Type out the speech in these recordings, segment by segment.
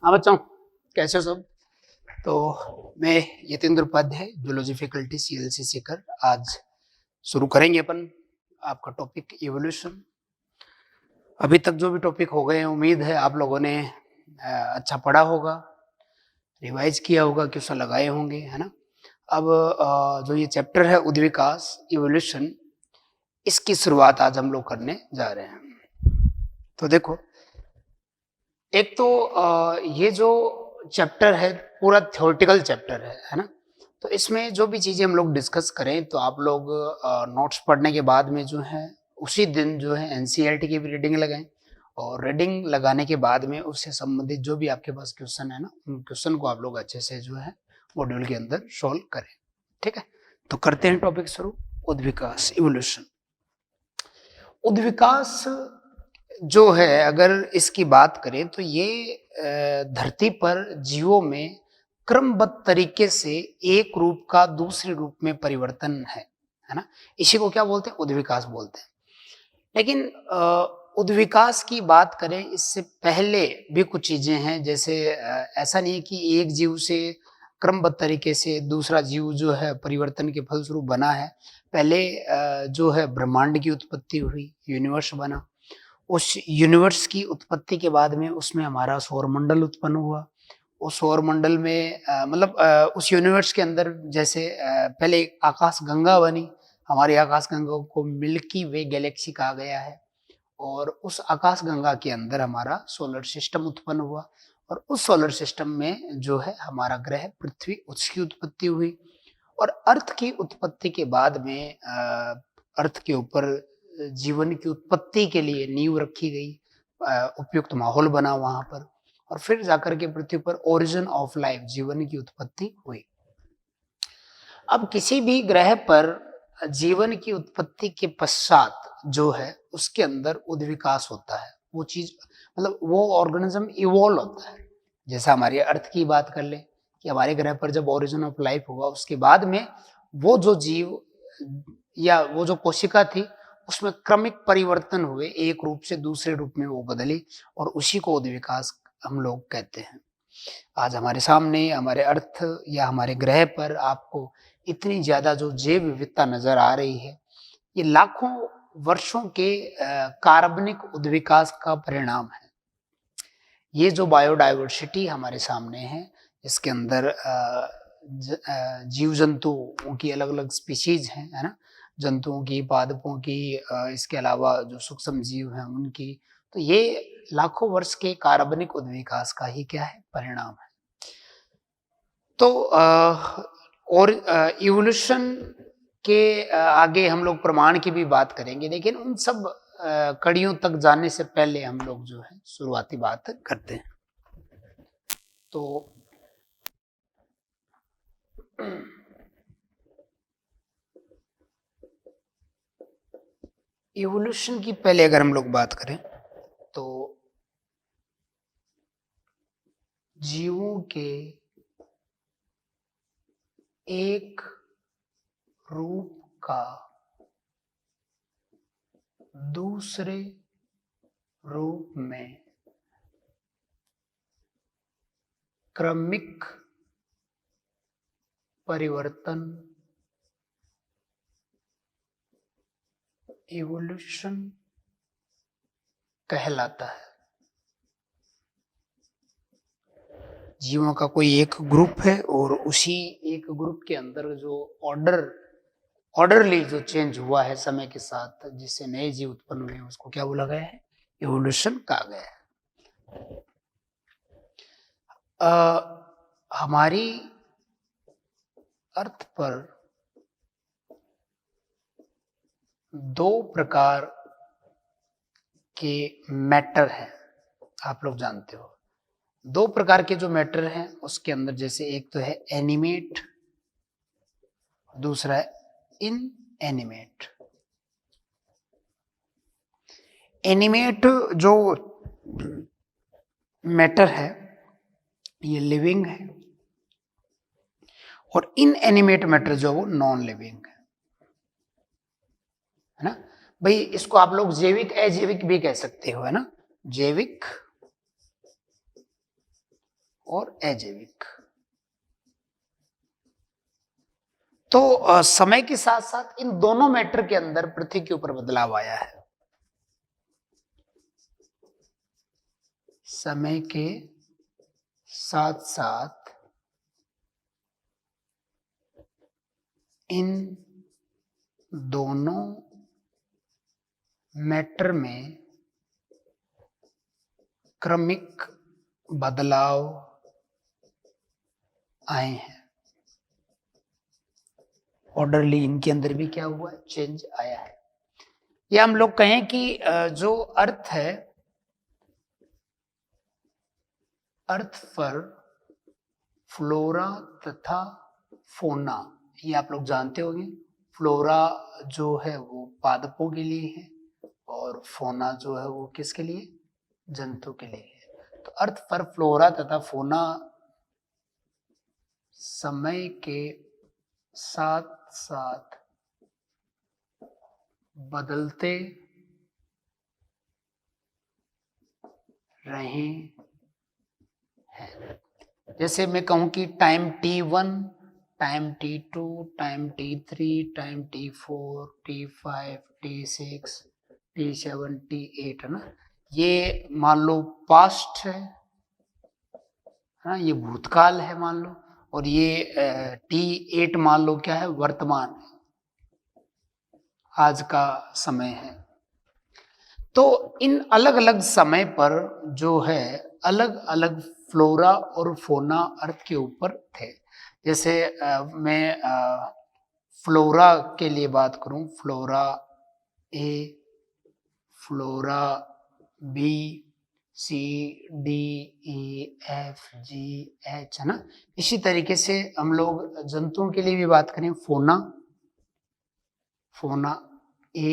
हाँ बच्चों, कैसे हो सब। तो मैं Yatendra Upadhyay, zoology faculty CLC Sikar. आज शुरू करेंगे अपन आपका टॉपिक इवोल्यूशन। अभी तक जो भी टॉपिक हो गए हैं, उम्मीद है आप लोगों ने अच्छा पढ़ा होगा, रिवाइज किया होगा, क्वेश्चन लगाए होंगे, है ना। अब जो ये चैप्टर है उद्विकास इवोल्यूशन, इसकी शुरुआत आज हम लोग करने जा रहे हैं। तो देखो, एक तो ये जो चैप्टर है पूरा थ्योरेटिकल चैप्टर है ना। तो इसमें जो भी चीजें हम लोग डिस्कस करें तो आप लोग नोट्स पढ़ने के बाद में जो है उसी दिन जो है NCERT की भी रीडिंग लगाएं, और रीडिंग लगाने के बाद में उससे संबंधित जो भी आपके पास क्वेश्चन है ना, उन क्वेश्चन को आप लोग अच्छे से जो है मॉड्यूल के अंदर सोल्व करें। ठीक है, तो करते हैं टॉपिक शुरू। उद्विकास इवोल्यूशन। उद्विकास जो है, अगर इसकी बात करें तो ये धरती पर जीवों में क्रमबद्ध तरीके से एक रूप का दूसरे रूप में परिवर्तन है ना। इसी को क्या बोलते हैं? उद्विकास बोलते हैं। लेकिन उद्विकास की बात करें इससे पहले भी कुछ चीजें हैं, जैसे ऐसा नहीं है कि एक जीव से क्रमबद्ध तरीके से दूसरा जीव जो है परिवर्तन के फलस्वरूप बना है। पहले जो है ब्रह्मांड की उत्पत्ति हुई, यूनिवर्स बना। उस यूनिवर्स की उत्पत्ति के बाद में उसमें हमारा सौरमंडल उत्पन्न हुआ। उस सौरमंडल में उस यूनिवर्स के अंदर जैसे पहले आकाश गंगा बनी। हमारी आकाश गंगा को मिल्की वे गैलेक्सी कहा गया है, और उस आकाश गंगा के अंदर हमारा सोलर सिस्टम उत्पन्न हुआ, और उस सोलर सिस्टम में जो है हमारा ग्रह पृथ्वी, उसकी उत्पत्ति हुई। और अर्थ की उत्पत्ति के बाद में अर्थ के ऊपर जीवन की उत्पत्ति के लिए नींव रखी गई, उपयुक्त माहौल बना वहां पर, और फिर जाकर के पृथ्वी पर ओरिजिन ऑफ लाइफ, जीवन की उत्पत्ति हुई। अब किसी भी ग्रह पर जीवन की उत्पत्ति के पश्चात जो है उसके अंदर उद्विकास होता है। वो चीज वो ऑर्गेनिज्म इवॉल्व होता है। जैसा हमारी अर्थ की बात कर ले कि हमारे ग्रह पर जब ओरिजिन ऑफ लाइफ हुआ, उसके बाद में वो जो जीव या वो जो कोशिका थी उसमें क्रमिक परिवर्तन हुए, एक रूप से दूसरे रूप में वो बदली, और उसी को उद्विकास हम लोग कहते हैं। आज हमारे सामने हमारे अर्थ या हमारे ग्रह पर आपको इतनी ज्यादा जो जैव विविधता नजर आ रही है, ये लाखों वर्षों के कार्बनिक उद्विकास का परिणाम है। ये जो बायोडाइवर्सिटी हमारे सामने है, इसके अंदर जीव जंतुओं की अलग अलग स्पीशीज हैं, है ना। जंतुओं की, पादपों की, इसके अलावा जो सूक्ष्म जीव हैं उनकी। तो ये लाखों वर्ष के कार्बनिक उद्विकास का ही क्या है? परिणाम है। तो और इवोल्यूशन के आगे हम लोग प्रमाण की भी बात करेंगे, लेकिन उन सब कड़ियों तक जाने से पहले हम लोग जो है शुरुआती बात करते हैं। तो इवोल्यूशन की पहले अगर हम लोग बात करें तो जीवों के एक रूप का दूसरे रूप में क्रमिक परिवर्तन इवोल्यूशन कहलाता है। जीवों का कोई एक ग्रुप है, और उसी एक ग्रुप के अंदर जो ऑर्डरली जो चेंज हुआ है समय के साथ, जिससे नए जीव उत्पन्न हुए, उसको क्या बोला गया है? इवोल्यूशन कहा गया है। हमारी अर्थ पर दो प्रकार के मैटर हैं, आप लोग जानते हो। दो प्रकार के जो मैटर हैं उसके अंदर, जैसे एक तो है एनिमेट, दूसरा है इनएनिमेट। एनिमेट जो मैटर है ये लिविंग है, और इनएनिमेट मैटर जो वो नॉन लिविंग है ना। भाई इसको आप लोग जैविक अजैविक भी कह सकते हो, है ना। जैविक और अजैविक। तो समय के साथ साथ इन दोनों मैटर के अंदर पृथ्वी के ऊपर बदलाव आया है। समय के साथ साथ इन दोनों मैटर में क्रमिक बदलाव आए हैं। ऑर्डरली इनके अंदर भी क्या हुआ है, चेंज आया है। या हम लोग कहें कि जो अर्थ है, अर्थ पर फ्लोरा तथा फोना, ये आप लोग जानते होंगे। फ्लोरा जो है वो पादपों के लिए है और फोना जो है वो किसके लिए, जंतु के लिए है। तो अर्थ पर फ्लोरा तथा फोना समय के साथ साथ बदलते रहे हैं। जैसे मैं कहूं कि time T1, time T2, time T3, time T4, T5, T6, T7, T8 है ना, ये मान लो पास्ट है ना, ये भूतकाल है मान लो, और ये T8 मान लो क्या है, वर्तमान है, आज का समय है। तो इन अलग अलग समय पर जो है अलग अलग फ्लोरा और फोना अर्थ के ऊपर थे। जैसे मैं फ्लोरा के लिए बात करूं, फ्लोरा ए, फ्लोरा बी, सी, डी, ई, एफ, जी, एच, है ना। इसी तरीके से हम लोग जंतुओं के लिए भी बात करें, फोना, फोना ए,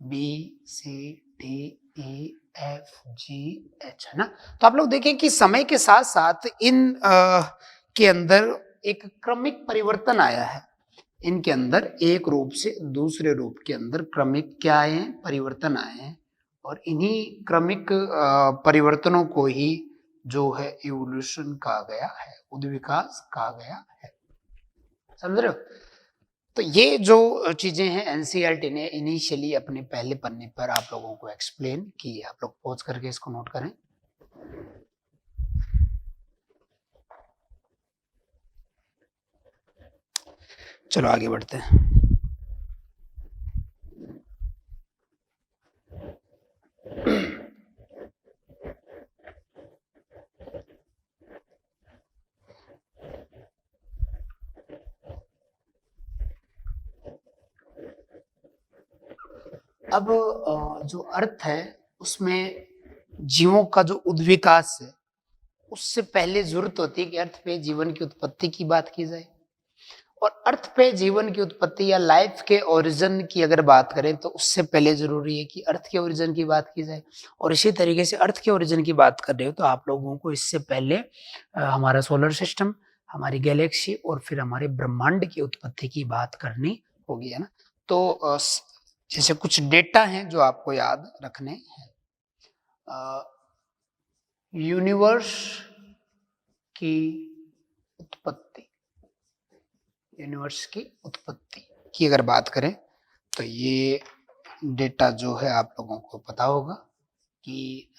बी, सी, डी, ई, एफ, जी, एच, है ना। तो आप लोग देखें कि समय के साथ साथ इन के अंदर एक क्रमिक परिवर्तन आया है। इनके अंदर एक रूप से दूसरे रूप के अंदर क्रमिक क्या आए हैं, परिवर्तन आए हैं, और इन्हीं क्रमिक परिवर्तनों को ही जो है इवोल्यूशन कहा गया है, उद्विकास कहा गया है। समझ रहे हो? तो ये जो चीजें हैं एनसीईआरटी ने इनिशियली अपने पहले पन्ने पर आप लोगों को एक्सप्लेन की है। आप लोग पॉज करके इसको नोट करें। चलो आगे बढ़ते हैं। अब जो अर्थ है उसमें जीवों का जो उद्विकास है, उससे पहले जरूरत होती है कि अर्थ पे जीवन की उत्पत्ति की बात की जाए। और अर्थ पे जीवन की उत्पत्ति या लाइफ के ओरिजिन की अगर बात करें तो उससे पहले जरूरी है कि अर्थ के ओरिजिन की बात की जाए। और इसी तरीके से अर्थ के ओरिजिन की बात कर रहे हो तो आप लोगों को इससे पहले हमारा सोलर सिस्टम, हमारी गैलेक्सी और फिर हमारे ब्रह्मांड की उत्पत्ति की बात करनी होगी, है ना। तो जैसे कुछ डेटा हैं जो आपको याद रखने हैं। यूनिवर्स की उत्पत्ति, यूनिवर्स की उत्पत्ति की अगर बात करें तो ये डेटा जो है आप लोगों को पता होगा कि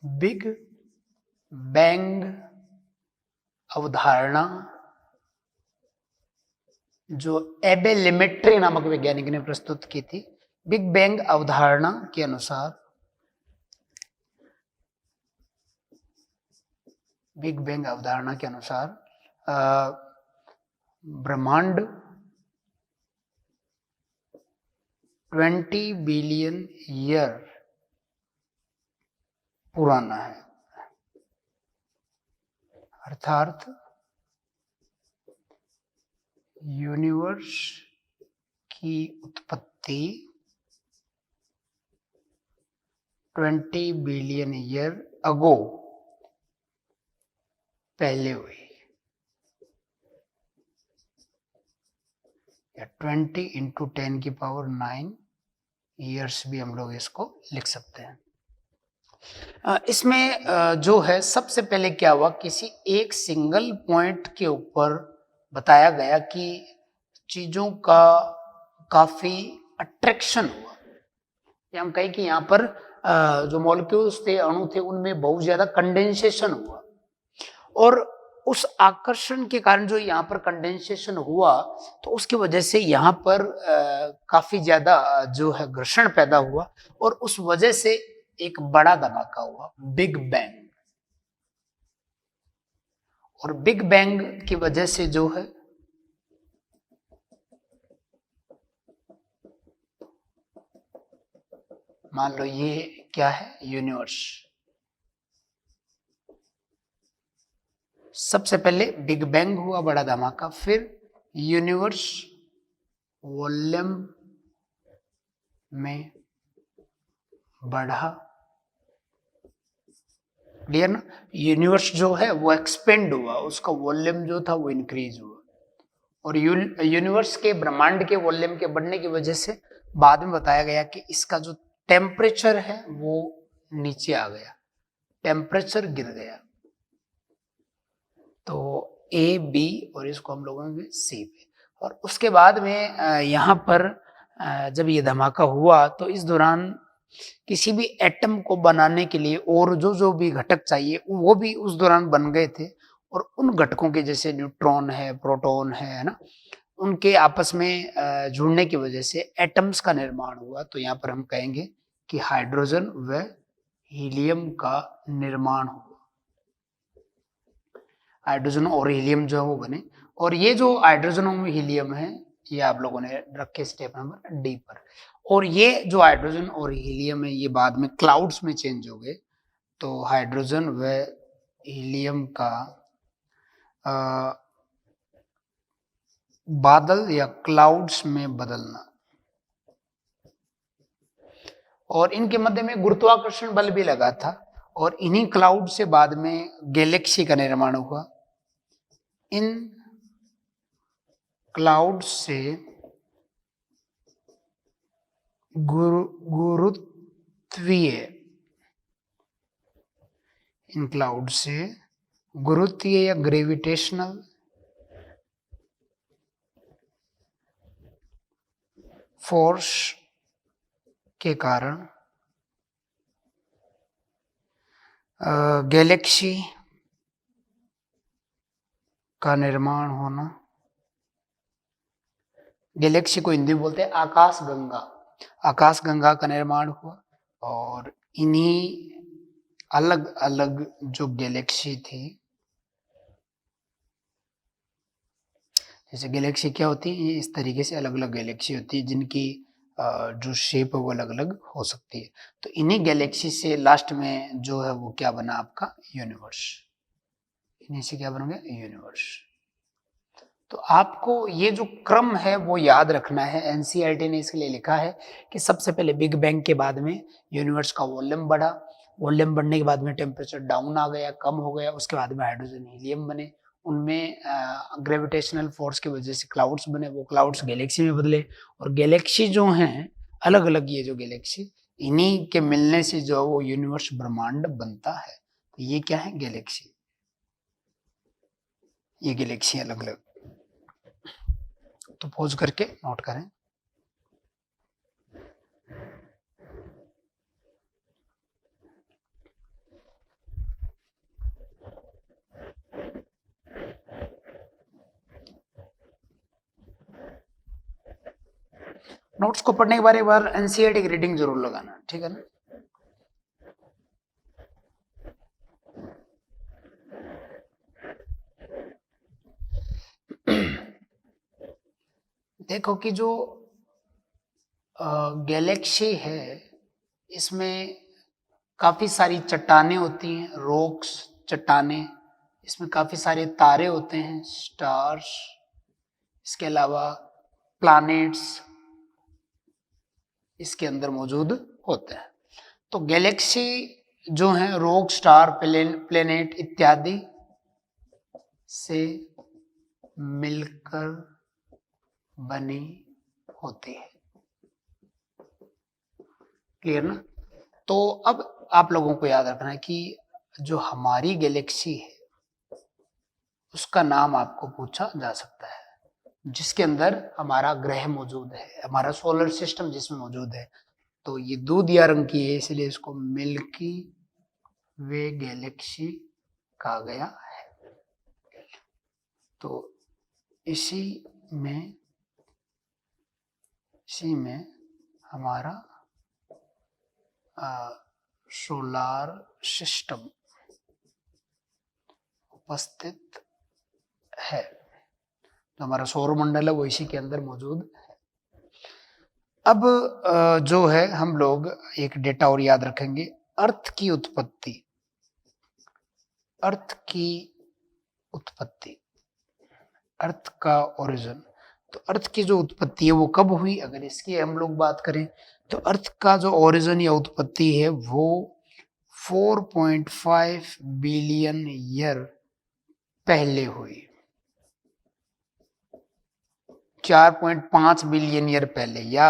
बिग बैंग अवधारणा जो एबे लिमेट्री नामक वैज्ञानिक ने प्रस्तुत की थी, बिग बैंग अवधारणा के अनुसार, बिग बैंग अवधारणा के अनुसार ब्रह्मांड 20 बिलियन ईयर पुराना है। अर्थात यूनिवर्स की उत्पत्ति 20 बिलियन ईयर अगो पहले हुई, या 20 इंटू 10 की पावर 9 ईयर्स भी हम लोग इसको लिख सकते हैं। इसमें जो है सबसे पहले क्या हुआ, किसी एक सिंगल पॉइंट के ऊपर बताया गया कि चीजों का काफी अट्रैक्शन हुआ, या हम कहें कि यहाँ पर जो मॉलिक्यूल्स थे, अणु थे, उनमें बहुत ज्यादा कंडेंसेशन हुआ, और उस आकर्षण के कारण जो यहाँ पर कंडेंसेशन हुआ, तो उसकी वजह से यहाँ पर काफी ज्यादा जो है घर्षण पैदा हुआ, और उस वजह से एक बड़ा धमाका हुआ, बिग बैंग। और बिग बैंग की वजह से जो है मान लो ये क्या है, यूनिवर्स। सबसे पहले बिग बैंग हुआ, बड़ा धमाका, फिर यूनिवर्स वॉल्यूम में बढ़ा। क्लियर ना? यूनिवर्स जो है वो एक्सपेंड हुआ, उसका वॉल्यूम जो था वो इंक्रीज हुआ, और यूनिवर्स के, ब्रह्मांड के वॉल्यूम के बढ़ने की वजह से बाद में बताया गया कि इसका जो टेम्परेचर है वो नीचे आ गया, टेम्परेचर गिर गया। तो ए बी, और इसको हम लोगों ने सी पे। और उसके बाद में यहाँ पर जब ये धमाका हुआ, तो इस दौरान किसी भी एटम को बनाने के लिए और जो जो भी घटक चाहिए वो भी उस दौरान बन गए थे, और उन घटकों के जैसे न्यूट्रॉन है, प्रोटॉन है ना, उनके आपस में जुड़ने की वजह से एटम्स का निर्माण हुआ। तो यहाँ पर हम कहेंगे कि हाइड्रोजन व हीलियम का निर्माण हुआ, हाइड्रोजन और हीलियम जो है वो बने। और ये जो हाइड्रोजन और हीलियम है, ये आप लोगों ने रखे स्टेप नंबर डी पर। और ये जो हाइड्रोजन और हीलियम है, ये बाद में क्लाउड्स में चेंज हो गए। तो हाइड्रोजन व हीलियम का बादल या क्लाउड्स में बदलना, और इनके मध्य में गुरुत्वाकर्षण बल भी लगा था, और इन्हीं क्लाउड से बाद में गैलेक्सी का निर्माण हुआ। इन क्लाउड से गुरुत्वीय, इन क्लाउड से गुरुत्वीय या ग्रेविटेशनल फोर्स के कारण गैलेक्सी का निर्माण होना। गैलेक्सी को हिंदी में बोलते हैं आकाश गंगा, आकाश गंगा का निर्माण हुआ। और इन्हीं अलग अलग जो गैलेक्सी थी, जैसे गैलेक्सी क्या होती है, इस तरीके से अलग अलग गैलेक्सी होती है जिनकी जो शेप है वो अलग अलग हो सकती है। तो इन्हीं गैलेक्सी से लास्ट में जो है वो क्या बना, आपका यूनिवर्स। इन्हीं से क्या बन गया, यूनिवर्स। तो आपको ये जो क्रम है वो याद रखना है। एनसीईआरटी ने इसके लिए लिखा है कि सबसे पहले बिग बैंग के बाद में यूनिवर्स का वॉल्यूम बढ़ा, वॉल्यूम बढ़ने के बाद में टेम्परेचर डाउन आ गया, कम हो गया। उसके बाद में हाइड्रोजन हीलियम बने, उनमें ग्रेविटेशनल फोर्स की वजह से क्लाउड्स बने, वो क्लाउड्स गैलेक्सी में बदले। और गैलेक्सी जो हैं अलग अलग, ये जो गैलेक्सी, इन्हीं के मिलने से जो वो यूनिवर्स, ब्रह्मांड बनता है। तो ये क्या है, गैलेक्सी। ये गैलेक्सी अलग अलग। तो पॉज करके नोट करें। नोट्स को पढ़ने के बाद एक बार एनसीईआरटी की रीडिंग जरूर लगाना, ठीक है ना। देखो कि जो गैलेक्सी है, इसमें काफी सारी चट्टानें होती हैं, रॉक्स, चट्टानें। इसमें काफी सारे तारे होते हैं, स्टार्स। इसके अलावा प्लैनेट्स इसके अंदर मौजूद होते हैं। तो गैलेक्सी जो है रॉक, स्टार, प्लेनेट इत्यादि से मिलकर बनी होती है। क्लियर ना? तो अब आप लोगों को याद रखना है कि जो हमारी गैलेक्सी है उसका नाम आपको पूछा जा सकता है, जिसके अंदर हमारा ग्रह मौजूद है, हमारा सोलर सिस्टम जिसमें मौजूद है। तो ये दूधिया रंग की है, इसलिए इसको मिल्की वे गैलेक्सी कहा गया है। तो इसी में हमारा सोलार सिस्टम उपस्थित है। तो हमारा सौर मंडल है वो इसी के अंदर मौजूद है। अब जो है हम लोग एक डेटा और याद रखेंगे, अर्थ की उत्पत्ति। अर्थ का ओरिजिन। तो अर्थ की जो उत्पत्ति है वो कब हुई, अगर इसकी हम लोग बात करें तो अर्थ का जो ओरिजिन या उत्पत्ति है वो 4.5 बिलियन ईयर पहले हुई। 4.5 बिलियन ईयर पहले, या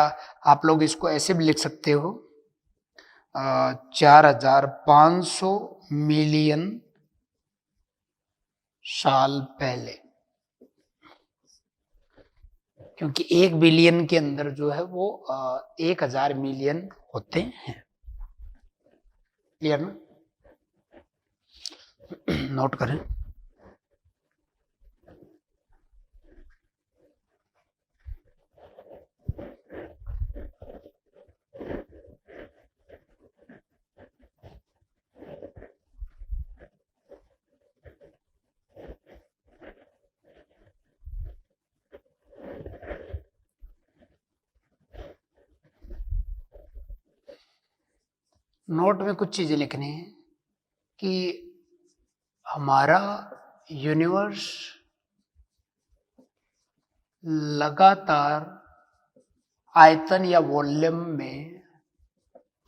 आप लोग इसको ऐसे भी लिख सकते हो 4500 मिलियन साल पहले, क्योंकि 1 बिलियन के अंदर जो है वो 1000 मिलियन होते हैं। क्लियर ना? नोट करें। नोट में कुछ चीजें लिखनी है कि हमारा यूनिवर्स लगातार आयतन या वॉल्यूम में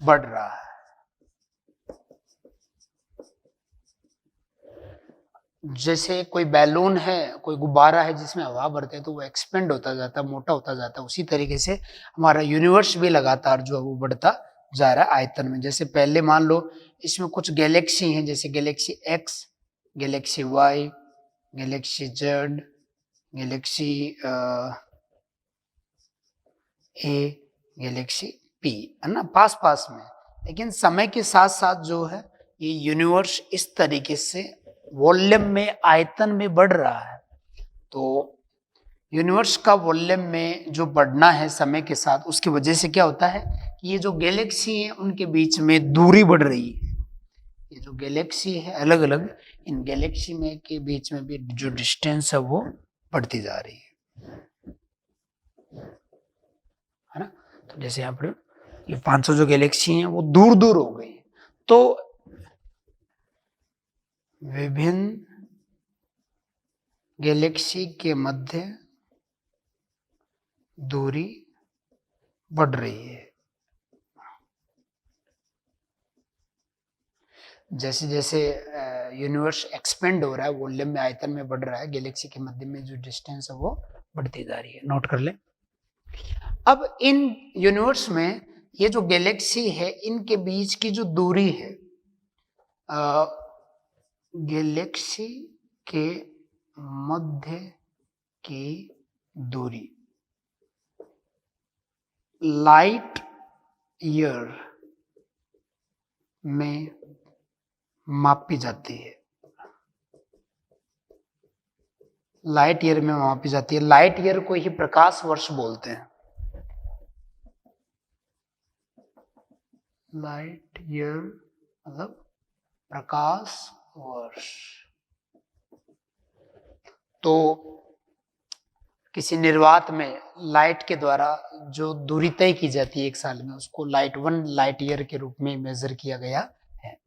बढ़ रहा है। जैसे कोई बैलून है, कोई गुब्बारा है जिसमें हवा भरते हैं तो वो एक्सपेंड होता जाता है, मोटा होता जाता है, उसी तरीके से हमारा यूनिवर्स भी लगातार जो है वो बढ़ता जा रहा है आयतन में। जैसे पहले मान लो इसमें कुछ गैलेक्सी हैं, जैसे galaxy X, galaxy Y, galaxy Z, galaxy A, galaxy P, है ना, पास पास में। लेकिन समय के साथ साथ जो है ये यूनिवर्स इस तरीके से वॉल्यूम में, आयतन में बढ़ रहा है। तो यूनिवर्स का वॉल्यूम में जो बढ़ना है समय के साथ, उसकी वजह से क्या होता है कि ये जो गैलेक्सी है उनके बीच में दूरी बढ़ रही है। ये जो गैलेक्सी है अलग अलग, इन गैलेक्सी में के बीच में भी जो डिस्टेंस है वो बढ़ती जा रही है ना। तो जैसे यहाँ पर ये 500 जो गैलेक्सी हैं वो दूर दूर हो गई, तो विभिन्न गैलेक्सी के मध्य दूरी बढ़ रही है। जैसे जैसे यूनिवर्स एक्सपेंड हो रहा है, वॉल्यूम में, आयतन में बढ़ रहा है, गैलेक्सी के मध्य में जो डिस्टेंस है वो बढ़ती जा रही है। नोट कर ले। अब इन यूनिवर्स में ये जो गैलेक्सी है इनके बीच की जो दूरी है, गैलेक्सी के मध्य की दूरी लाइट ईयर में मापी जाती है। लाइट ईयर में मापी जाती है। लाइट ईयर को ही प्रकाश वर्ष बोलते हैं। लाइट ईयर मतलब प्रकाश वर्ष। तो किसी निर्वात में लाइट के द्वारा जो दूरी तय की जाती है एक साल में, उसको लाइट ईयर के रूप में मेजर किया गया है।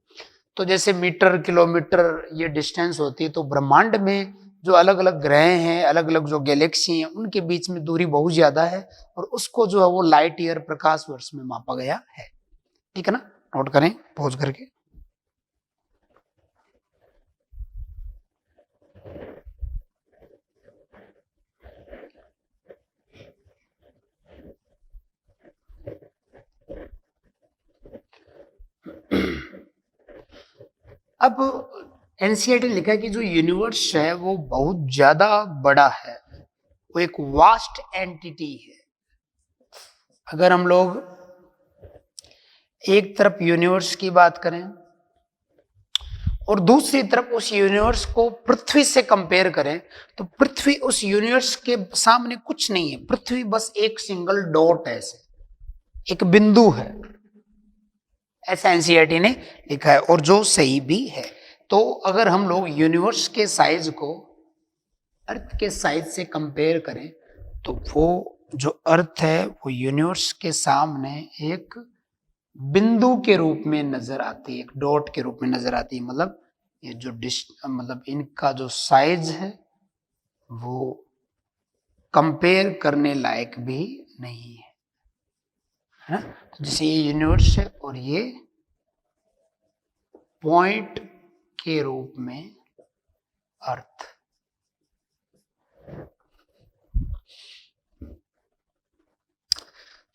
तो जैसे मीटर, किलोमीटर ये डिस्टेंस होती है, तो ब्रह्मांड में जो अलग अलग ग्रह हैं, अलग अलग जो गैलेक्सी हैं, उनके बीच में दूरी बहुत ज्यादा है, और उसको जो है वो लाइट ईयर, प्रकाश वर्ष में मापा गया है। ठीक है ना? नोट करें पॉज करके। अब एनसीईआरटी ने लिखा है कि जो यूनिवर्स है वो बहुत ज्यादा बड़ा है, वो एक वास्ट एंटिटी है। अगर हम लोग एक तरफ यूनिवर्स की बात करें और दूसरी तरफ उस यूनिवर्स को पृथ्वी से कंपेयर करें, तो पृथ्वी उस यूनिवर्स के सामने कुछ नहीं है। पृथ्वी बस एक सिंगल डॉट है, ऐसे एक बिंदु है, ऐसा एनसीईआरटी ने लिखा है, और जो सही भी है। तो अगर हम लोग यूनिवर्स के साइज को अर्थ के साइज से कंपेयर करें, तो वो जो अर्थ है वो यूनिवर्स के सामने एक बिंदु के रूप में नजर आती है, एक डॉट के रूप में नजर आती है। मतलब ये जो मतलब इनका जो साइज है वो कंपेयर करने लायक भी नहीं है ना। तो जैसे ये यूनिवर्स है और ये पॉइंट के रूप में अर्थ।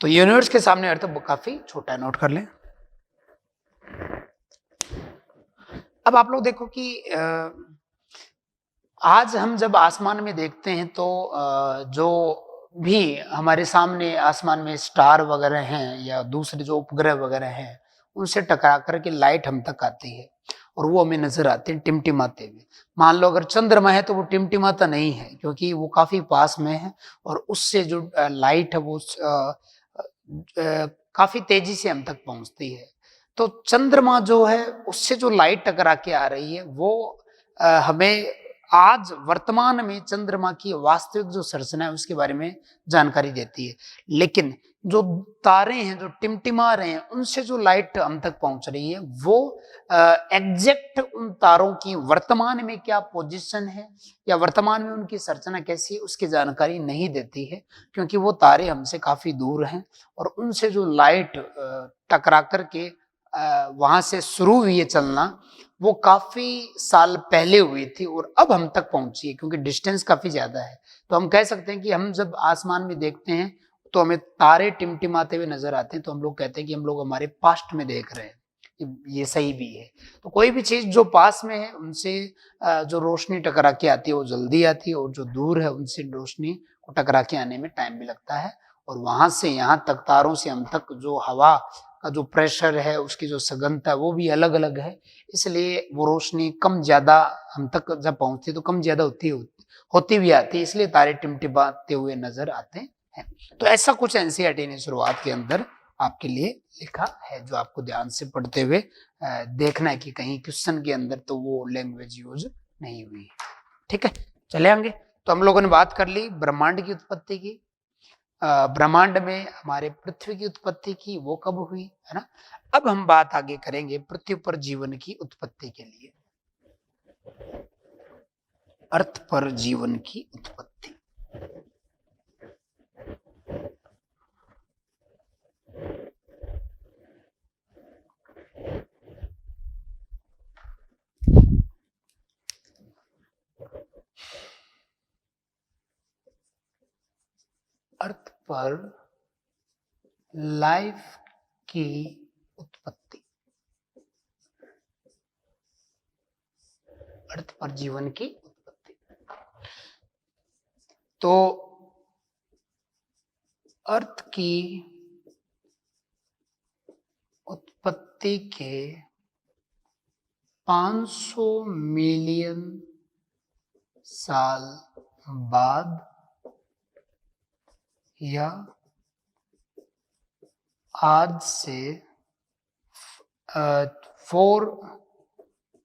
तो यूनिवर्स के सामने अर्थ काफी छोटा है, नोट कर लें। अब आप लोग देखो कि आज हम जब आसमान में देखते हैं तो जो भी हमारे सामने आसमान में स्टार वगैरह हैं या दूसरे जो उपग्रह वगैरह हैं, उनसे टकरा करके लाइट हम तक आती है और वो हमें नजर आते हैं टिमटिमाते हुए। मान लो अगर चंद्रमा है तो वो टिमटिमाता नहीं है, क्योंकि वो काफी पास में है और उससे जो लाइट है वो काफी तेजी से हम तक पहुंचती है। तो चंद्रमा जो है उससे जो लाइट टकरा के आ रही है वो हमें आज वर्तमान में चंद्रमा की वास्तविक जो संरचना है उसके बारे में जानकारी देती है। लेकिन जो तारे हैं जो टिमटिमा रहे हैं उनसे जो लाइट हम तक पहुंच रही है वो एग्जैक्ट उन तारों की वर्तमान में क्या पोजीशन है या वर्तमान में उनकी संरचना कैसी है उसकी जानकारी नहीं देती है, क्योंकि वो तारे हमसे काफी दूर हैं और उनसे जो लाइट टकरा करके वहां से शुरू हुई है चलना, वो काफी साल पहले हुई थी और अब हम तक पहुंची है, क्योंकि डिस्टेंस काफी ज्यादा है। तो हम कह सकते हैं कि हम जब आसमान में देखते हैं तो हमें तारे टिमटिमाते हुए नजर आते हैं, तो हम लोग कहते हैं कि हम लोग हमारे पास्ट में देख रहे हैं। ये सही भी है। तो कोई भी चीज जो पास में है उनसे जो रोशनी टकरा के आती है वो जल्दी आती है, और जो दूर है उनसे रोशनी को टकरा के आने में टाइम भी लगता है। और वहां से यहाँ तक, तारों से हम तक जो हवा का जो प्रेशर है, उसकी जो सघनता है वो भी अलग अलग है। इसलिए वो रोशनी कम ज्यादा हम तक जब पहुंचती तो कम ज्यादा होती भी आती है, इसलिए तारे टिमटिमाते हुए नजर आते हैं। तो ऐसा कुछ एनसीईआरटी ने शुरुआत के अंदर आपके लिए लिखा है, जो आपको ध्यान से पढ़ते हुए देखना है कि कहीं क्वेश्चन के अंदर तो वो लैंग्वेज यूज नहीं हुई। ठीक है, चले आगे। तो हम लोगों ने बात कर ली ब्रह्मांड की उत्पत्ति की, ब्रह्मांड में हमारे पृथ्वी की उत्पत्ति की, वो कब हुई, है ना। अब हम बात आगे करेंगे पृथ्वी पर जीवन की उत्पत्ति के लिए, अर्थ पर जीवन की उत्पत्ति। अर्थ पर लाइफ की उत्पत्ति, अर्थ पर जीवन की उत्पत्ति। तो अर्थ की उत्पत्ति के 500 मिलियन साल बाद या आज से 4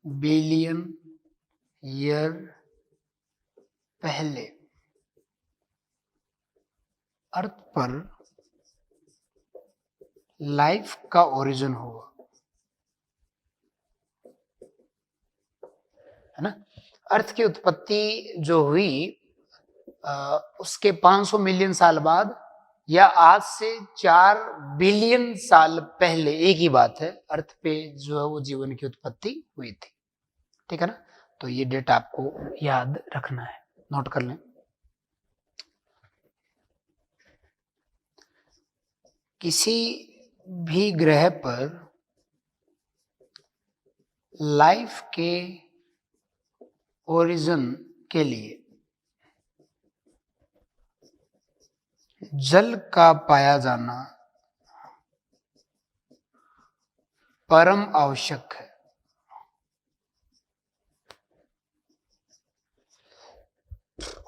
बिलियन ईयर पहले अर्थ पर लाइफ का ओरिजिन हुआ, है ना। अर्थ की उत्पत्ति जो हुई उसके 500 मिलियन साल बाद या आज से 4 बिलियन साल पहले, एक ही बात है, अर्थ पे जो है वो जीवन की उत्पत्ति हुई थी। ठीक है ना। तो ये डेट आपको याद रखना है, नोट कर लें। किसी भी ग्रह पर लाइफ के ओरिजिन के लिए जल का पाया जाना परम आवश्यक है।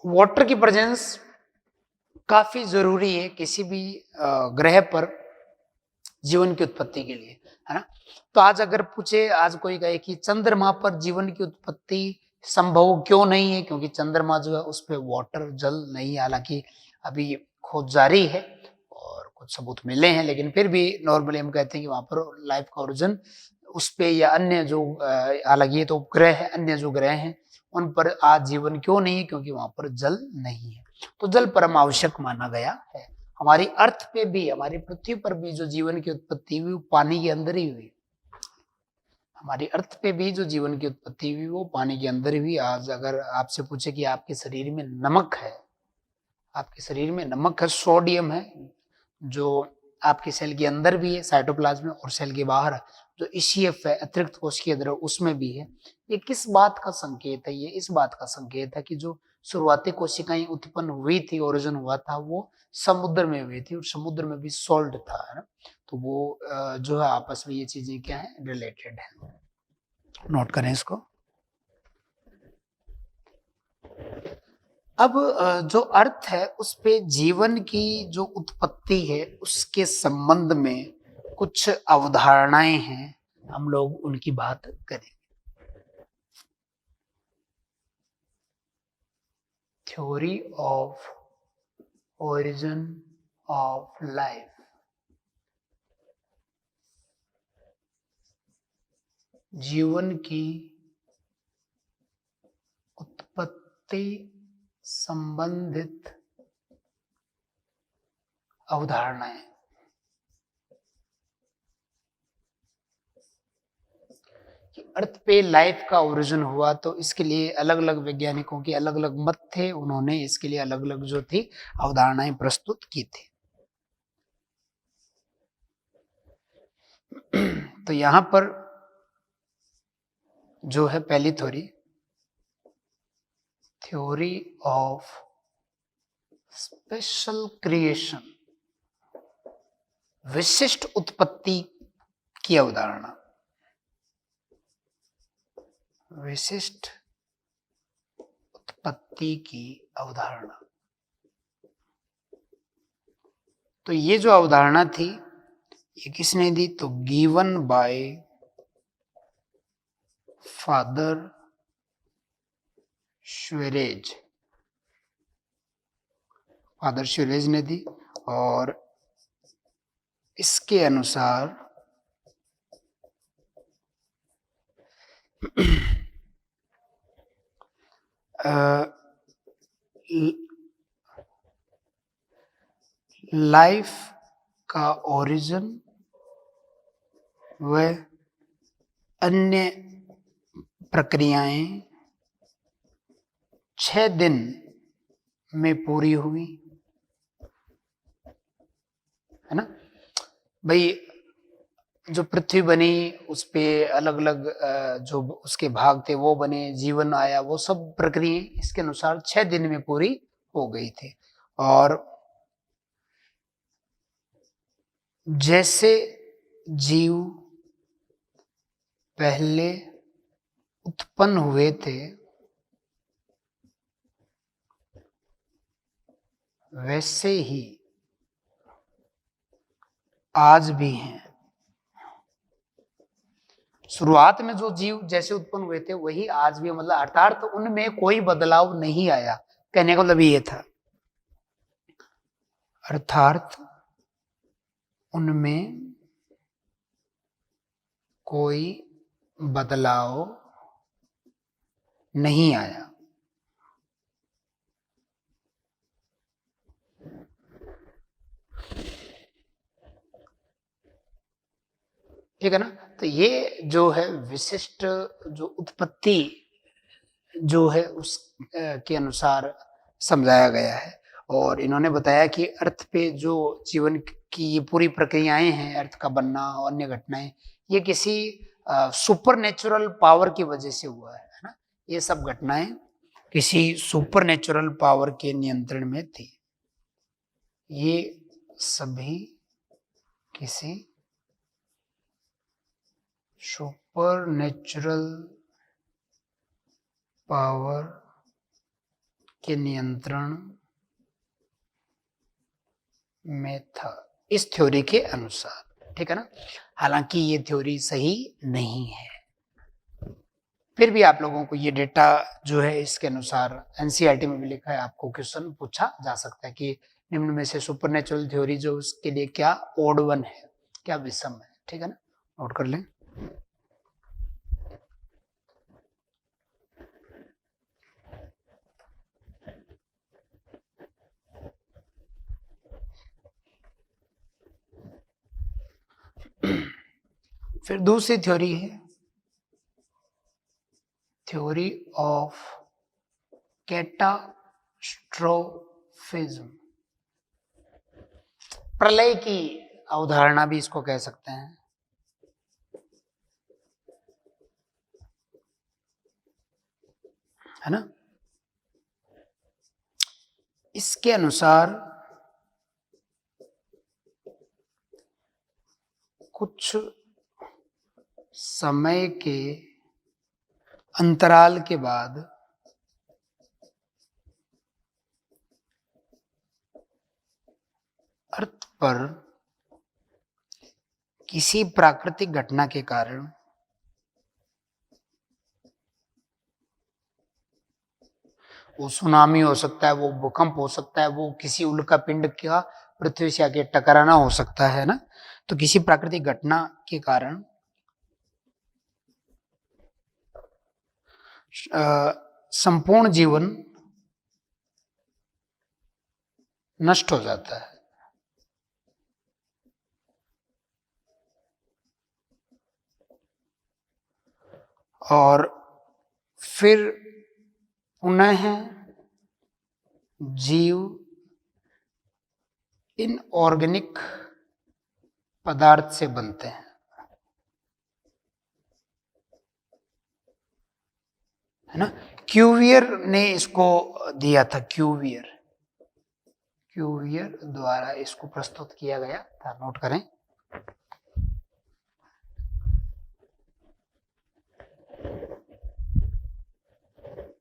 वाटर की प्रेजेंस काफी जरूरी है किसी भी ग्रह पर जीवन की उत्पत्ति के लिए, है ना। तो आज अगर पूछे, आज कोई कहे कि चंद्रमा पर जीवन की उत्पत्ति संभव क्यों नहीं है, क्योंकि चंद्रमा जो है उस पर वाटर जल नहीं, हालांकि अभी खोज जारी है और कुछ सबूत मिले हैं, लेकिन फिर भी नॉर्मली हम कहते हैं कि वहां पर लाइफ का ओरिजिन उस पे या अन्य जो हालांकि ये तो उपग्रह है, अन्य जो ग्रह हैं उन पर आज जीवन क्यों नहीं है, क्योंकि वहां पर जल नहीं है। तो जल परम आवश्यक माना गया है। हमारी अर्थ पे भी, हमारी पृथ्वी पर भी जो जीवन की उत्पत्ति हुई वो पानी के अंदर ही हुई। हमारी अर्थ पे भी जो जीवन की उत्पत्ति हुई वो पानी के अंदर ही हुई। आज अगर आपसे पूछे कि आपके शरीर में नमक है, आपके शरीर में नमक है, सोडियम है, जो आपके सेल के अंदर भी है साइटोप्लाज्म में, और सेल के बाहर जो ईसीएफ है अतिरिक्त कोशिकीय द्रव उसमें भी है। ये किस बात का संकेत है? ये इस बात का संकेत है कि जो शुरुआती कोशिकाएं उत्पन्न हुई थी, ओरिजिन हुआ था, वो समुद्र में हुई थी और समुद्र में भी सॉल्ट था, है ना। तो वो जो है आपस में ये चीजें क्या है, रिलेटेड है। नोट करें इसको। अब जो अर्थ है उस पे जीवन की जो उत्पत्ति है उसके संबंध में कुछ अवधारणाएं हैं, हम लोग उनकी बात करें। Theory of origin of life, जीवन की उत्पत्ति संबंधित अवधारणाएं। अर्थ पे लाइफ का ओरिजिन हुआ तो इसके लिए अलग अलग वैज्ञानिकों के अलग अलग मत थे, उन्होंने इसके लिए अलग अलग जो थी अवधारणाएं प्रस्तुत की थी। तो यहां पर जो है पहली थ्योरी ऑफ स्पेशल क्रिएशन, विशिष्ट उत्पत्ति की अवधारणा, विशिष्ट उत्पत्ति की अवधारणा। तो ये जो अवधारणा थी ये किसने दी? तो गिवन बाय फादर श्वेरेज, फादर श्वेरेज ने दी। और इसके अनुसार लाइफ का ओरिजिन व अन्य प्रक्रियाएं 6 दिन में पूरी हुई, है ना भाई। जो पृथ्वी बनी उस पे अलग अलग जो उसके भाग थे वो बने, जीवन आया, वो सब प्रक्रिया इसके अनुसार 6 दिन में पूरी हो गई थी। और जैसे जीव पहले उत्पन्न हुए थे वैसे ही आज भी हैं। शुरुआत में जो जीव जैसे उत्पन्न हुए थे वही आज भी, मतलब अर्थात तो उनमें कोई बदलाव नहीं आया, कहने का मतलब ये था। अर्थात उनमें कोई बदलाव नहीं आया। ठीक है ना। तो ये जो है विशिष्ट जो उत्पत्ति जो है उस के अनुसार समझाया गया है। और इन्होंने बताया कि अर्थ पे जो जीवन की ये पूरी प्रक्रियाएं हैं, अर्थ का बनना और अन्य घटनाएं, ये किसी सुपर नेचुरल पावर की वजह से हुआ है ना। ये सब घटनाएं किसी सुपर नेचुरल पावर के नियंत्रण में थी। ये सभी किसी सुपर नेचुरल पावर के नियंत्रण में था इस थ्योरी के अनुसार, ठीक है ना। हालांकि ये थ्योरी सही नहीं है, फिर भी आप लोगों को ये डेटा जो है इसके अनुसार एनसीईआरटी में भी लिखा है, आपको क्वेश्चन पूछा जा सकता है कि निम्न में से सुपरनेचुरल थ्योरी जो उसके लिए क्या ओड वन है, क्या विषम है, ठीक है ना, नोट कर लें। फिर दूसरी थ्योरी है थ्योरी ऑफ कैटास्ट्रोफिज्म। प्रलय की अवधारणा भी इसको कह सकते हैं, है ना। इसके अनुसार कुछ समय के अंतराल के बाद अर्थ पर किसी प्राकृतिक घटना के कारण वो सुनामी हो सकता है, वो भूकंप हो सकता है, वो किसी उल्का पिंड का पृथ्वी से आके टकराना हो सकता है ना। तो किसी प्राकृतिक घटना के कारण संपूर्ण जीवन नष्ट हो जाता है। और फिर पुनः जीव इनऑर्गेनिक पदार्थ से बनते हैं, है ना। क्यूवियर ने इसको दिया था, क्यूवियर द्वारा इसको प्रस्तुत किया गया था, नोट करें।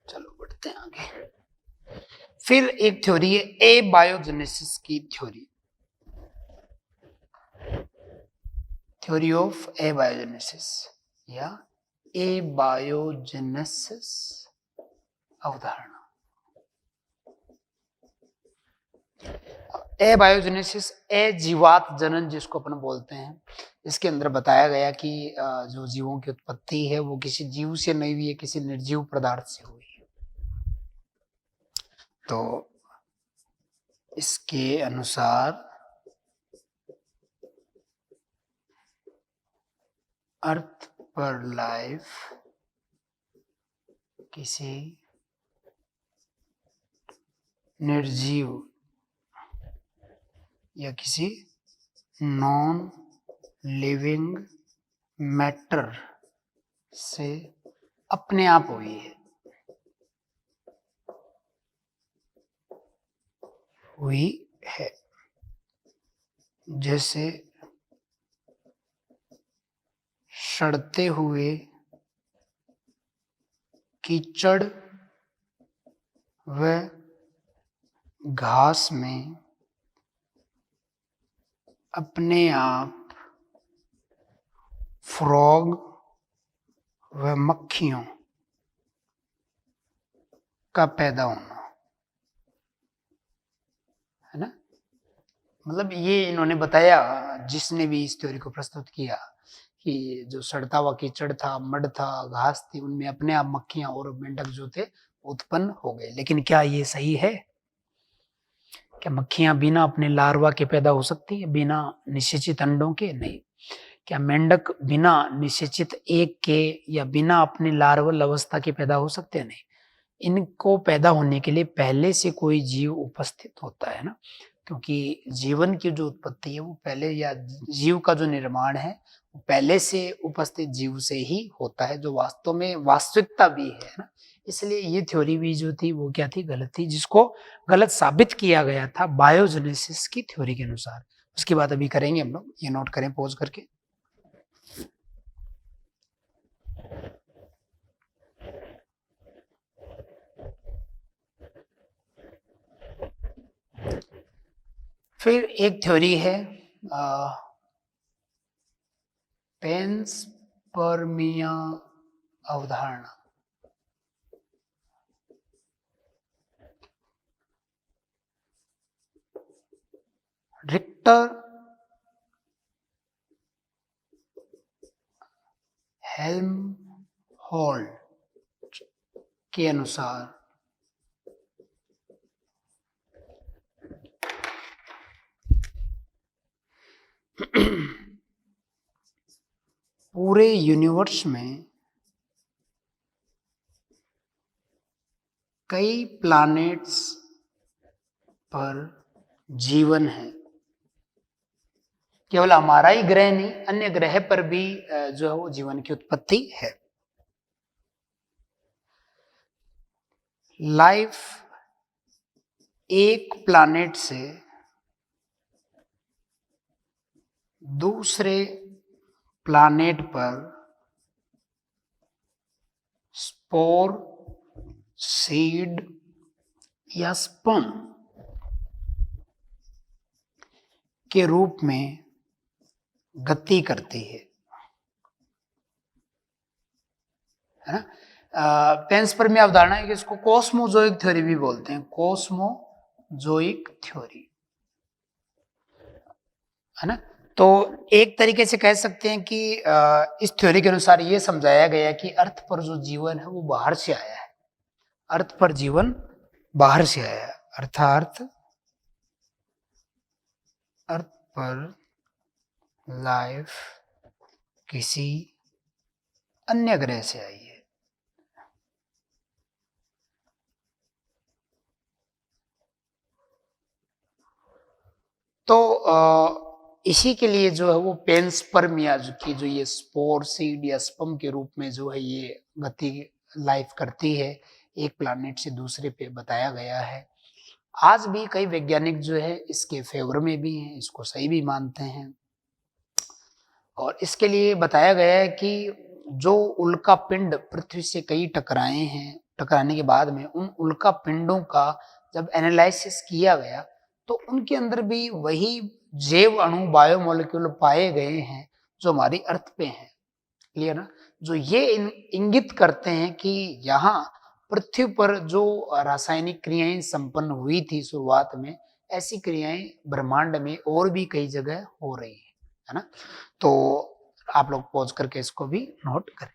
चलो बढ़ते हैं आगे। फिर एक थ्योरी है एबायोजेनेसिस की थ्योरी ऑफ एबायोजेनेसिस या एबायोजेनेसिस अवधारणा। एबायोजेनेसिस अजीवात जनन जिसको अपन बोलते हैं, इसके अंदर बताया गया कि जो जीवों की उत्पत्ति है वो किसी जीव से नहीं हुई है, किसी निर्जीव पदार्थ से हुई है। तो इसके अनुसार अर्थ पर लाइफ किसी निर्जीव या किसी नॉन लिविंग मैटर से अपने आप हुई है। जैसे सड़ते हुए कीचड़ व घास में अपने आप फ्रॉग व मक्खियों का पैदा होना, है ना। मतलब ये इन्होंने बताया, जिसने भी इस थ्योरी को प्रस्तुत किया, कि जो सड़ता हुआ कीचड़ था, मड था, घास थी, उनमें अपने आप मक्खियां और मेंढक जो थे उत्पन्न हो गए। लेकिन क्या ये सही है? क्या मक्खियां बिना अपने लार्वा के पैदा हो सकती है, बिना निषेचित अंडों के? नहीं। क्या मेंढक बिना निषेचित एग के या बिना अपने लार्वल अवस्था के पैदा हो सकते हैं? नहीं। इनको पैदा होने के लिए पहले से कोई जीव उपस्थित होता है ना, क्योंकि जीवन की जो उत्पत्ति है वो पहले, या जीव का जो निर्माण है पहले से उपस्थित जीव से ही होता है, जो वास्तव में वास्तविकता भी है ना। इसलिए ये थ्योरी भी जो थी वो क्या थी, गलत थी, जिसको गलत साबित किया गया था बायोजेनेसिस की थ्योरी के अनुसार। उसकी बात अभी करेंगे हम लोग, ये नोट करें पॉज करके। फिर एक थ्योरी है पेंसपर्मिया अवधारणा। रिक्टर हेल्महोल्ट्ज के अनुसार पूरे यूनिवर्स में कई प्लैनेट्स पर जीवन है। केवल हमारा ही ग्रह नहीं, अन्य ग्रह पर भी जो है वो जीवन की उत्पत्ति है। लाइफ एक प्लैनेट से दूसरे प्लैनेट पर स्पोर, सीड या स्पर्म के रूप में गति करती है ना। पेंसपर्मिया अवधारणा है कि इसको कॉस्मोजोइक थ्योरी भी बोलते हैं, कॉस्मोजोइक थ्योरी है ना। तो एक तरीके से कह सकते हैं कि इस थ्योरी के अनुसार ये समझाया गया कि अर्थ पर जो जीवन है वो बाहर से आया है, अर्थ पर जीवन बाहर से आया है, अर्थात अर्थ पर लाइफ किसी अन्य ग्रह से आई है। तो इसी के लिए जो है वो पेंसपर्मिया की जो ये स्पोर, सीड या स्पर्म के रूप में जो है ये गति लाइफ करती है, एक प्लैनेट से दूसरे पे बताया गया है। आज भी कई वैज्ञानिक जो है इसके फेवर में भी हैं, इसको सही भी मानते हैं। और इसके लिए बताया गया है कि जो उल्का पिंड पृथ्वी से कई टकराए हैं, टकराने के बाद में उन उल्का पिंडों का जब एनालिसिस किया गया तो उनके अंदर भी वही जैव अणु, बायोमोलिक्यूल पाए गए हैं जो हमारी अर्थ पे हैं। क्लियर ना। जो ये इंगित करते हैं कि यहाँ पृथ्वी पर जो रासायनिक क्रियाएं संपन्न हुई थी शुरुआत में, ऐसी क्रियाएं ब्रह्मांड में और भी कई जगह हो रही है ना। तो आप लोग पॉज करके इसको भी नोट करें।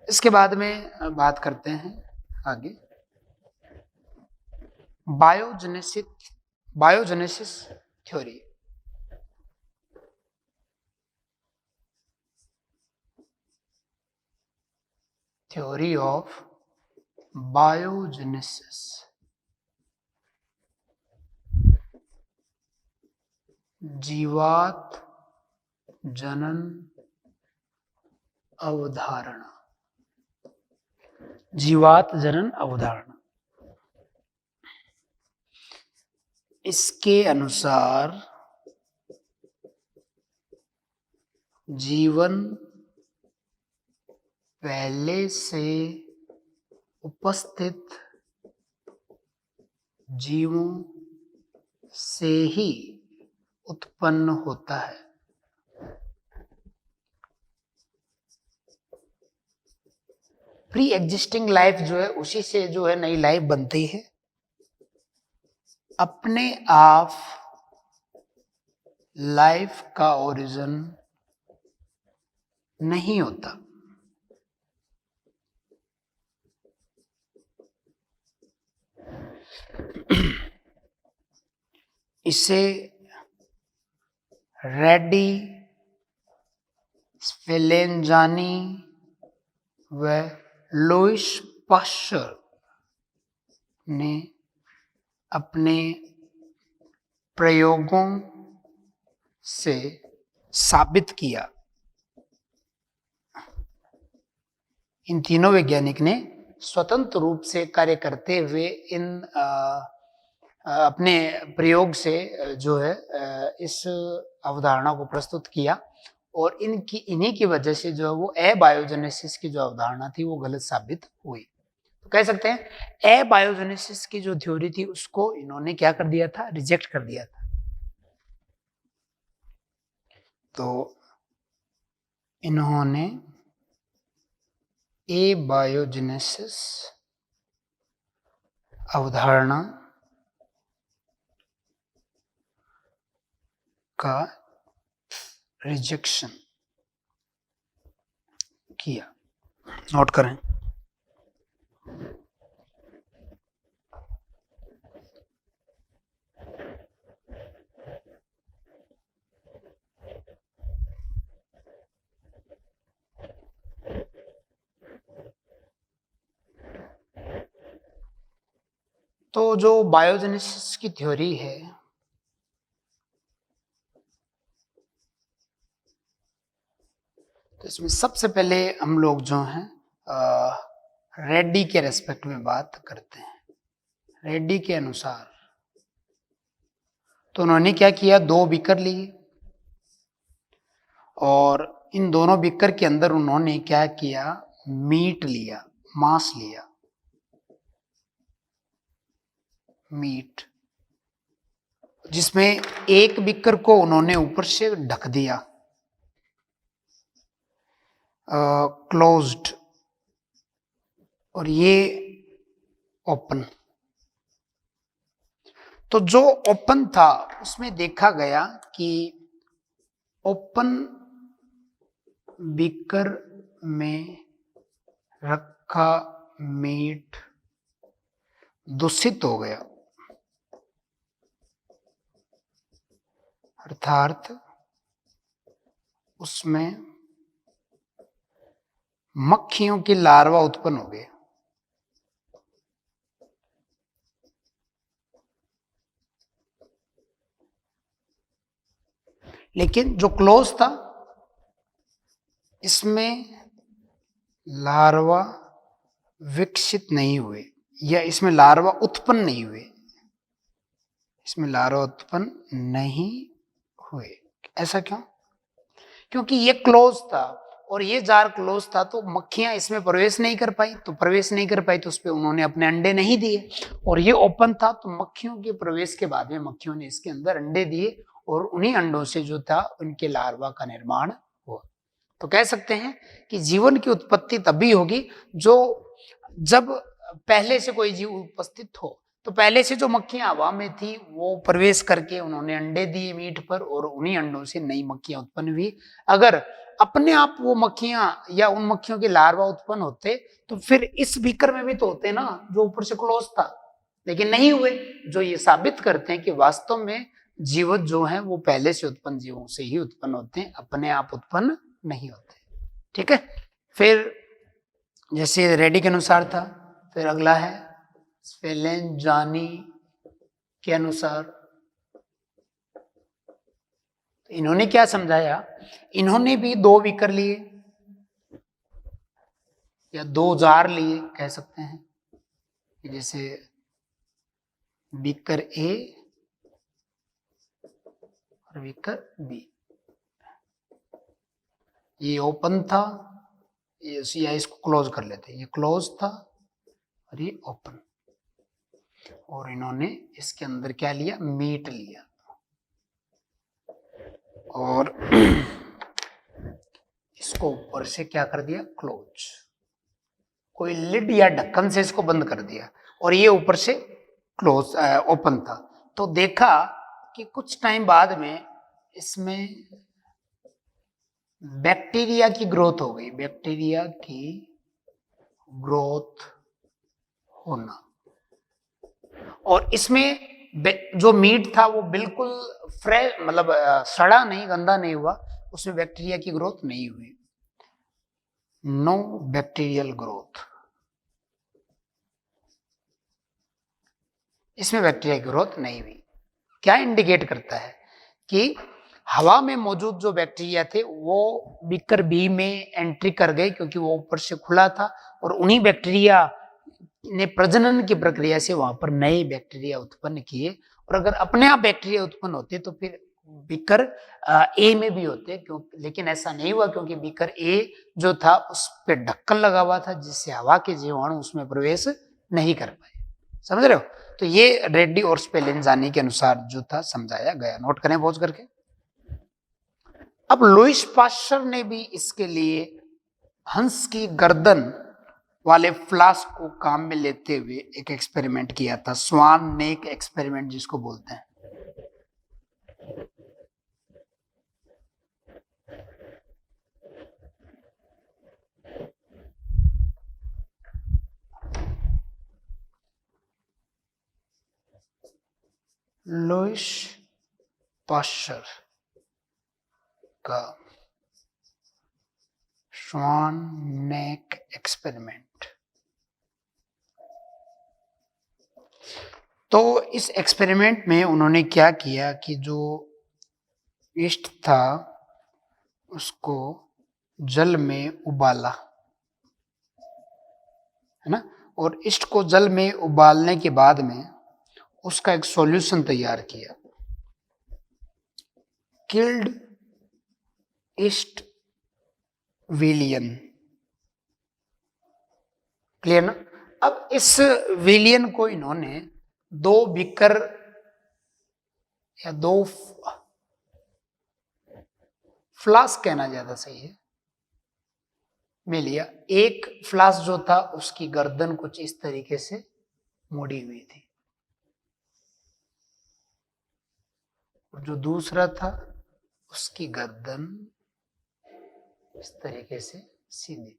इसके बाद में बात करते हैं आगे biogenesis theory. Theory of biogenesis, जीवात जनन अवधारणा। जीवात जनन अवधारणा, इसके अनुसार जीवन पहले से उपस्थित जीवों से ही उत्पन्न होता है। प्री एग्जिस्टिंग लाइफ जो है उसी से जो है नई लाइफ बनती है, अपने आप लाइफ का ओरिजिन नहीं होता। इसे रेड्डी, स्पेलेंजानी व लुईस पाश्चर ने अपने प्रयोगों से साबित किया। इन तीनों वैज्ञानिक ने स्वतंत्र रूप से कार्य करते हुए इन अपने प्रयोग से जो है इस अवधारणा को प्रस्तुत किया, और इन्हीं की वजह से जो है वो एबायोजेनेसिस की जो अवधारणा थी वो गलत साबित हुई। तो कह सकते हैं एबायोजेनेसिस की जो थ्योरी थी उसको इन्होंने क्या कर दिया था, रिजेक्ट कर दिया था। तो इन्होंने एबायोजेनेसिस अवधारणा का रिजेक्शन किया। नोट करें। तो जो बायोजेनेसिस की थ्योरी है तो इसमें सबसे पहले हम लोग जो हैं रेड्डी के रेस्पेक्ट में बात करते हैं। रेड्डी के अनुसार तो उन्होंने क्या किया, 2 बीकर लिए और इन दोनों बीकर के अंदर उन्होंने क्या किया, मीट लिया, मांस लिया, मीट, जिसमें एक बीकर को उन्होंने ऊपर से ढक दिया, क्लोज्ड, और ये ओपन। तो जो ओपन था उसमें देखा गया कि ओपन बीकर में रखा मीट दूषित हो गया, अर्थात उसमें मक्खियों के लार्वा उत्पन्न हो गए। लेकिन जो क्लोज था इसमें लार्वा विकसित नहीं हुए, या इसमें लार्वा उत्पन्न नहीं हुए, इसमें लार्वा उत्पन्न नहीं हुए। ऐसा क्यों? क्योंकि ये क्लोज था और ये जार क्लोज था, तो मक्खियां इसमें प्रवेश नहीं कर पाई, तो प्रवेश नहीं कर पाई तो उस पर उन्होंने अपने अंडे नहीं दिए। और ये ओपन था तो मक्खियों के प्रवेश के बाद में मक्खियों ने इसके अंदर अंडे दिए और उन्हीं अंडों से जो था उनके लार्वा का निर्माण हुआ। तो कह सकते हैं कि जीवन की उत्पत्ति तभी होगी जब पहले से कोई जीव उपस्थित हो। तो पहले से जो मक्खियां हवा में थी वो प्रवेश करके उन्होंने अंडे दिए मीट पर, और उन्हीं अंडों से नई मक्खियां उत्पन्न हुई। अगर अपने आप वो मक्खियां या उन मक्खियों के लार्वा उत्पन्न होते तो फिर इस बीकर में भी तो होते ना जो ऊपर से क्लोज था, लेकिन नहीं हुए, जो ये साबित करते हैं कि वास्तव में जीवन जो है वो पहले से उत्पन्न जीवों से ही उत्पन्न होते हैं, अपने आप उत्पन्न नहीं होते। ठीक है, फिर जैसे रेड्डी के अनुसार था, फिर अगला है स्पेलेंजानी के अनुसार। इन्होंने क्या समझाया, इन्होंने भी 2 बीकर लिए या 2 जार लिए कह सकते हैं, जैसे बीकर ए और बीकर बी। ये ओपन था, या इसको क्लोज कर लेते, ये क्लोज था और ये ओपन, और इन्होंने इसके अंदर क्या लिया, मीट लिया, और इसको ऊपर से क्या कर दिया, क्लोज, कोई लिड या ढक्कन से इसको बंद कर दिया, और ये ऊपर से क्लोज ओपन था। तो देखा कि कुछ टाइम बाद में इसमें बैक्टीरिया की ग्रोथ हो गई, बैक्टीरिया की ग्रोथ होना, और इसमें जो मीट था वो बिल्कुल फ्रेश, मतलब सड़ा नहीं, गंदा नहीं हुआ, उसमें बैक्टीरिया की ग्रोथ नहीं हुई, नो बैक्टीरियल ग्रोथ। इसमें बैक्टीरिया की ग्रोथ नहीं हुई। क्या इंडिकेट करता है कि हवा में मौजूद जो बैक्टीरिया थे वो बीकर बी में एंट्री कर गए, क्योंकि वो ऊपर से खुला था, और उन्हीं बैक्टीरिया ने प्रजनन की प्रक्रिया से वहां पर नए बैक्टीरिया उत्पन्न किए। और अगर अपने आप बैक्टीरिया उत्पन्न होते तो फिर बीकर ए में भी होते, क्यों, लेकिन ऐसा नहीं हुआ, क्योंकि बीकर ए जो था उस पर ढक्कन लगा हुआ था, जिससे हवा के जीवाणु उसमें प्रवेश नहीं कर पाए। समझ रहे हो? तो ये रेड्डी और स्पेलिंजानी के अनुसार जो था समझाया गया। नोट करें पहुंच करके। अब लुईस पास्चर ने भी इसके लिए हंस की गर्दन वाले फ्लास्क को काम में लेते हुए एक एक्सपेरिमेंट किया था, स्वान नेक एक्सपेरिमेंट जिसको बोलते हैं। लुईस पास्चर का स्वान नेक एक्सपेरिमेंट। तो इस एक्सपेरिमेंट में उन्होंने क्या किया कि जो ईस्ट था उसको जल में उबाला, है ना, और ईस्ट को जल में उबालने के बाद में उसका एक सॉल्यूशन तैयार किया, किल्ड ईस्ट विलियन। क्लियर ना? अब इस विलियन को इन्होंने दो बीकर या दो फ्लास्क कहना ज्यादा सही है में लिया। एक फ्लास्क जो था उसकी गर्दन कुछ इस तरीके से मुड़ी हुई थी, और जो दूसरा था उसकी गर्दन इस तरीके से सीधी।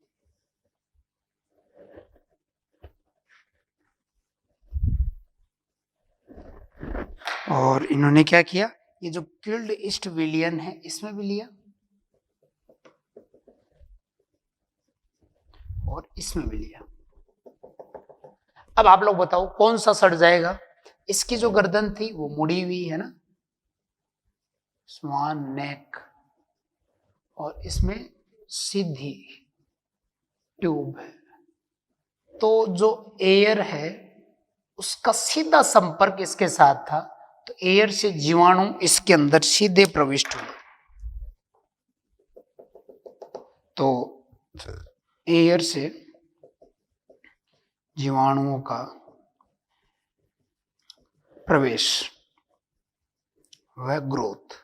और इन्होंने क्या किया, ये जो किल्ड ईस्ट विलियन है इसमें भी लिया और इसमें भी लिया। अब आप लोग बताओ कौन सा सड़ जाएगा? इसकी जो गर्दन थी वो मुड़ी हुई है ना, स्वान नेक, और इसमें सीधी ट्यूब है। तो जो एयर है उसका सीधा संपर्क इसके साथ था, तो एयर से जीवाणु इसके अंदर सीधे प्रविष्ट हुए। तो एयर से जीवाणुओं का प्रवेश वह ग्रोथ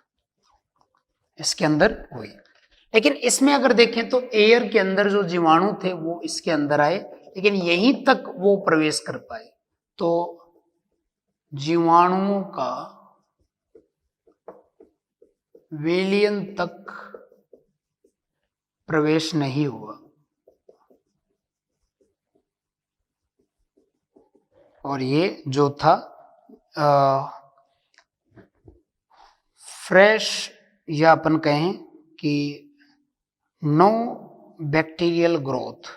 इसके अंदर हुई। लेकिन इसमें अगर देखें तो एयर के अंदर जो जीवाणु थे वो इसके अंदर आए, लेकिन यहीं तक वो प्रवेश कर पाए। तो जीवाणुओं का विलियन तक प्रवेश नहीं हुआ, और ये जो था फ्रेश, या अपन कहें कि नो बैक्टीरियल ग्रोथ,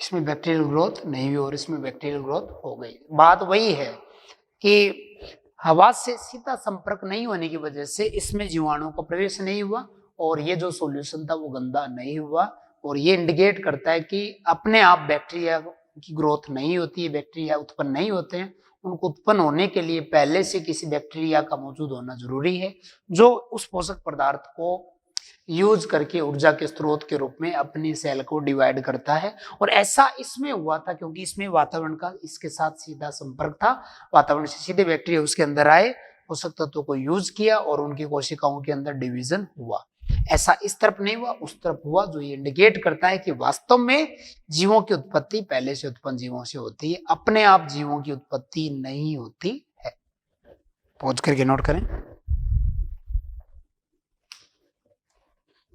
इसमें बैक्टीरियल ग्रोथ नहीं हुई और इसमें बैक्टीरियल ग्रोथ हो गई। बात वही है कि हवा से सीधा संपर्क नहीं होने की वजह से इसमें जीवाणुओं का प्रवेश नहीं हुआ, और ये जो सॉल्यूशन था वो गंदा नहीं हुआ। और ये इंडिकेट करता है कि अपने आप बैक्टीरिया की ग्रोथ नहीं होती है, बैक्टीरिया उत्पन्न नहीं होते हैं। उनको उत्पन्न होने के लिए पहले से किसी बैक्टीरिया का मौजूद होना जरूरी है, जो उस पोषक पदार्थ को यूज करके ऊर्जा के स्रोत के रूप में अपनी सेल को डिवाइड करता है। और ऐसा इसमें हुआ था क्योंकि इसमें वातावरण का इसके साथ सीधा संपर्क था। वातावरण से सीधे बैक्टीरिया उसके अंदर आए, पोषक तत्वों को यूज किया और उनकी कोशिकाओं के अंदर डिवीजन हुआ। ऐसा इस तरफ नहीं हुआ, उस तरफ हुआ, जो ये इंडिकेट करता है कि वास्तव में जीवों की उत्पत्ति पहले से उत्पन्न जीवों से होती है, अपने आप जीवों की उत्पत्ति नहीं होती है। पहुंच करके नोट करें,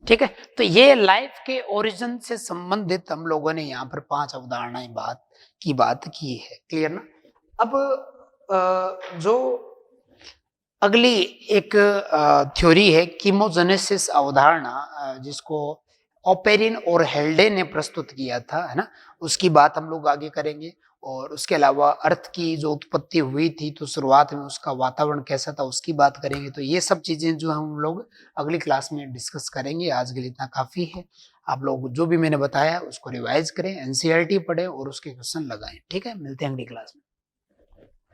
ठीक है। तो ये लाइफ के ओरिजिन से संबंधित हम लोगों ने यहाँ पर 5 अवधारणाएं बात की है। क्लियर ना? अब जो अगली एक थ्योरी है कीमोजेनेसिस अवधारणा, जिसको ओपेरिन और हेल्डे ने प्रस्तुत किया था, है ना, उसकी बात हम लोग आगे करेंगे। और उसके अलावा अर्थ की जो उत्पत्ति हुई थी तो शुरुआत में उसका वातावरण कैसा था उसकी बात करेंगे। तो ये सब चीज़ें जो हम लोग अगली क्लास में डिस्कस करेंगे। आज के लिए इतना काफ़ी है। आप लोग जो भी मैंने बताया उसको रिवाइज़ करें, एनसीईआरटी पढ़ें और उसके क्वेश्चन लगाएँ। ठीक है? मिलते हैं अगली क्लास में।